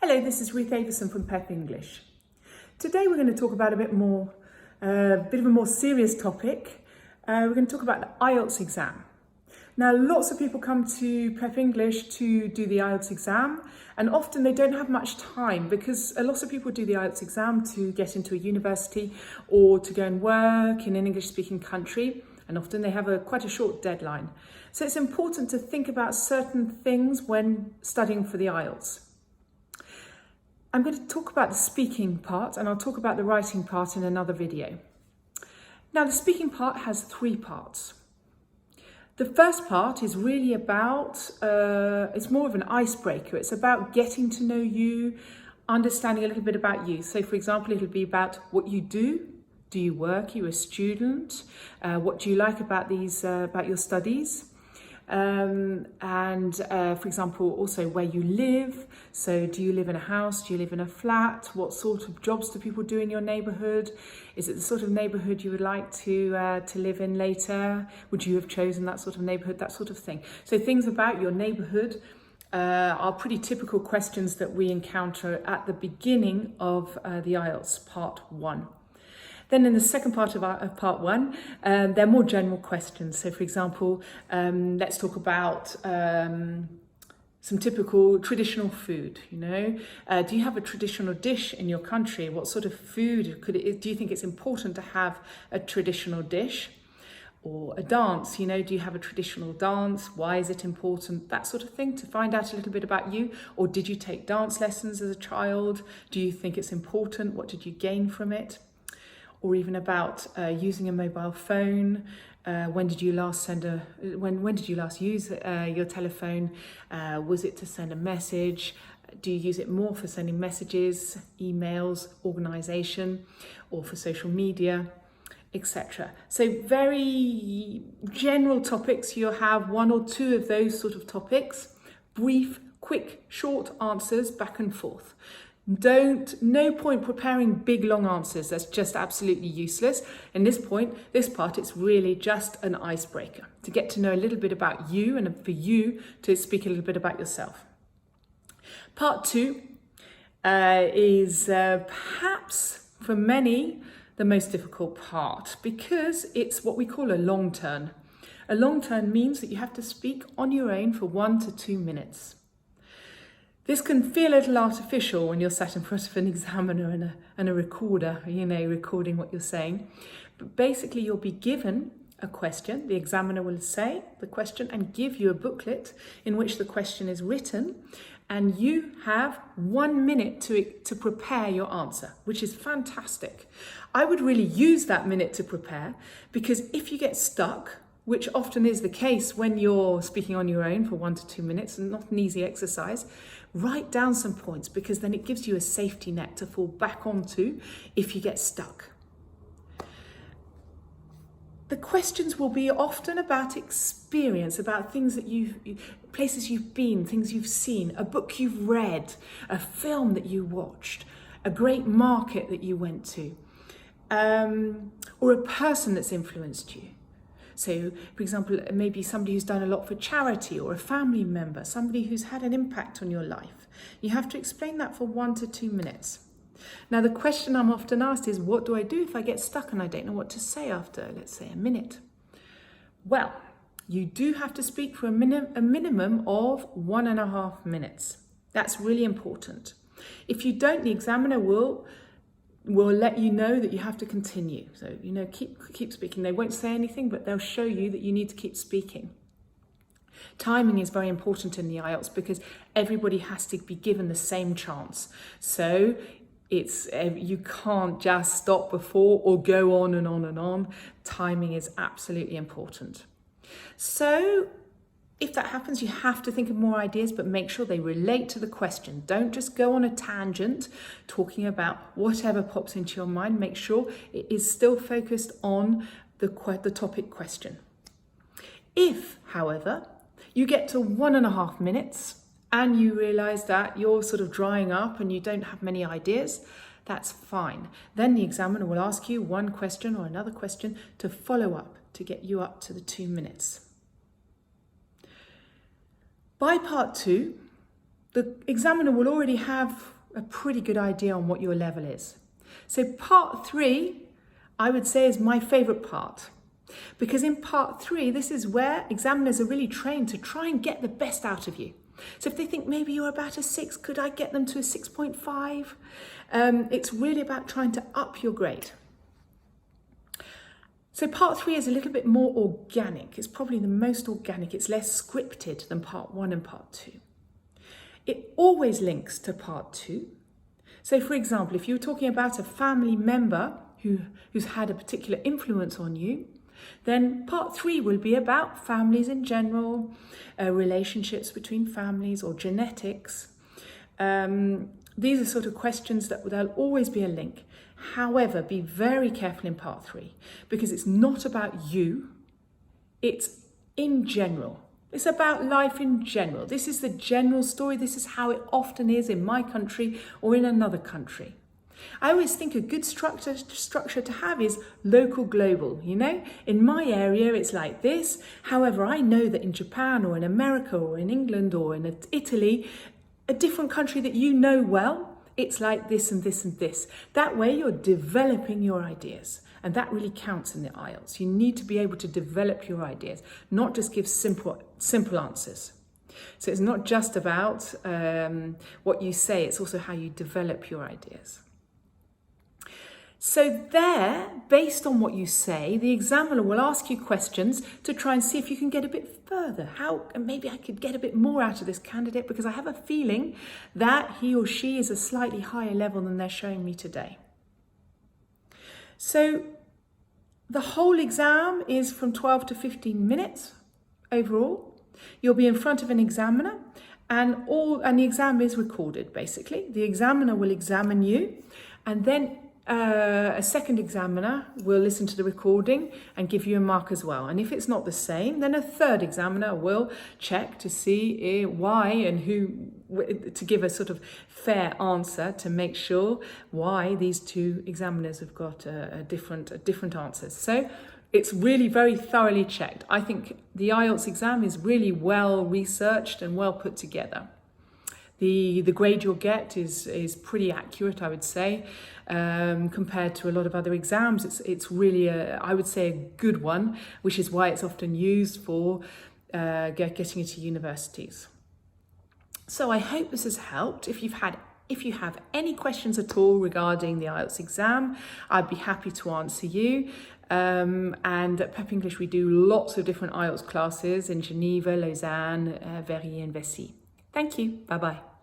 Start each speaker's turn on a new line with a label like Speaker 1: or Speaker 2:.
Speaker 1: Hello, this is Ruth Avison from Pep English. Today we're going to talk about a bit of a more serious topic. We're going to talk about the IELTS exam. Now, lots of people come to Pep English to do the IELTS exam, and often they don't have much time because a lot of people do the IELTS exam to get into a university or to go and work in an English-speaking country, and often they have quite a short deadline. So it's important to think about certain things when studying for the IELTS. I'm going to talk about the speaking part, and I'll talk about the writing part in another video. Now, the speaking part has three parts. The first part is really about, it's more of an icebreaker. It's about getting to know you, understanding a little bit about you. So, for example, it'll be about what you do. Do you work? Are you a student? What do you like about about your studies? For example, also where you live. So do you live in a house? Do you live in a flat? What sort of jobs do people do in your neighbourhood? Is it the sort of neighbourhood you would like to live in later? Would you have chosen that sort of neighbourhood? That sort of thing. So things about your neighbourhood are pretty typical questions that we encounter at the beginning of the IELTS Part 1. Then in the second part of part one, they're more general questions. So, for example, let's talk about some typical traditional food. Do you have a traditional dish in your country? What sort of food do you think it's important to have a traditional dish? Or a dance, do you have a traditional dance? Why is it important? That sort of thing, to find out a little bit about you. Or did you take dance lessons as a child? Do you think it's important? What did you gain from it? Or even about using a mobile phone. When did you last use your telephone? Was it to send a message? Do you use it more for sending messages, emails, organisation, or for social media, etc.? So no general topics. You'll have one or two of those sort of topics. Brief, quick, short answers back and forth. No point preparing big long answers. That's just absolutely useless. In this part, it's really just an icebreaker to get to know a little bit about you and for you to speak a little bit about yourself. Part 2 is perhaps for many the most difficult part because it's what we call a long turn. A long turn means that you have to speak on your own for 1 to 2 minutes. This can feel a little artificial when you're sat in front of an examiner and a recorder, recording what you're saying. But basically, you'll be given a question. The examiner will say the question and give you a booklet in which the question is written. And you have 1 minute to prepare your answer, which is fantastic. I would really use that minute to prepare because if you get stuck, which often is the case when you're speaking on your own for 1 to 2 minutes, and not an easy exercise, write down some points because then it gives you a safety net to fall back onto if you get stuck. The questions will be often about experience, about things that places you've been, things you've seen, a book you've read, a film that you watched, a great market that you went to, or a person that's influenced you. So, for example, maybe somebody who's done a lot for charity or a family member, somebody who's had an impact on your life. You have to explain that for 1 to 2 minutes. Now, the question I'm often asked is, what do I do if I get stuck and I don't know what to say after, let's say, a minute? Well, you do have to speak for a minimum of 1.5 minutes. That's really important. If you don't, the examiner will let you know that you have to continue. So, keep speaking. They won't say anything, but they'll show you that you need to keep speaking. Timing is very important in the IELTS because everybody has to be given the same chance. So you can't just stop before or go on and on and on. Timing is absolutely important. So if that happens, you have to think of more ideas, but make sure they relate to the question. Don't just go on a tangent talking about whatever pops into your mind. Make sure it is still focused on the topic question. If, however, you get to 1.5 minutes and you realise that you're sort of drying up and you don't have many ideas, that's fine. Then the examiner will ask you one question or another question to follow up to get you up to the 2 minutes. By part 2, the examiner will already have a pretty good idea on what your level is. So part 3, I would say, is my favourite part. Because in part 3, this is where examiners are really trained to try and get the best out of you. So if they think maybe you're about a 6, could I get them to a 6.5? It's really about trying to up your grade. So part 3 is a little bit more organic. It's probably the most organic. It's less scripted than part 1 and part 2. It always links to part 2. So for example, if you're talking about a family member who's had a particular influence on you, then part 3 will be about families in general, relationships between families or genetics. These are sort of questions that there'll always be a link. However, be very careful in part 3 because it's not about you, it's in general. It's about life in general. This is the general story. This is how it often is in my country or in another country. I always think a good structure to have is local global, you know? In my area, it's like this. However, I know that in Japan or in America or in England or in Italy, a different country that you know well, it's like this and this and this. That way you're developing your ideas. And that really counts in the IELTS. You need to be able to develop your ideas, not just give simple answers. So it's not just about what you say, it's also how you develop your ideas. So there, based on what you say, the examiner will ask you questions to try and see if you can get a bit further. Maybe I could get a bit more out of this candidate because I have a feeling that he or she is a slightly higher level than they're showing me today. So the whole exam is from 12 to 15 minutes overall. You'll be in front of an examiner and the exam is recorded basically. The examiner will examine you and then a second examiner will listen to the recording and give you a mark as well. And if it's not the same, then a third examiner will check to see why and who, to give a sort of fair answer to make sure why these two examiners have got different answers. So it's really very thoroughly checked. I think the IELTS exam is really well researched and well put together. The grade you'll get is pretty accurate, I would say, compared to a lot of other exams. It's really, I would say, a good one, which is why it's often used for getting into universities. So I hope this has helped. If you have any questions at all regarding the IELTS exam, I'd be happy to answer you. And at Pep English, we do lots of different IELTS classes in Geneva, Lausanne, Verrières and Vessy. Thank you. Bye-bye.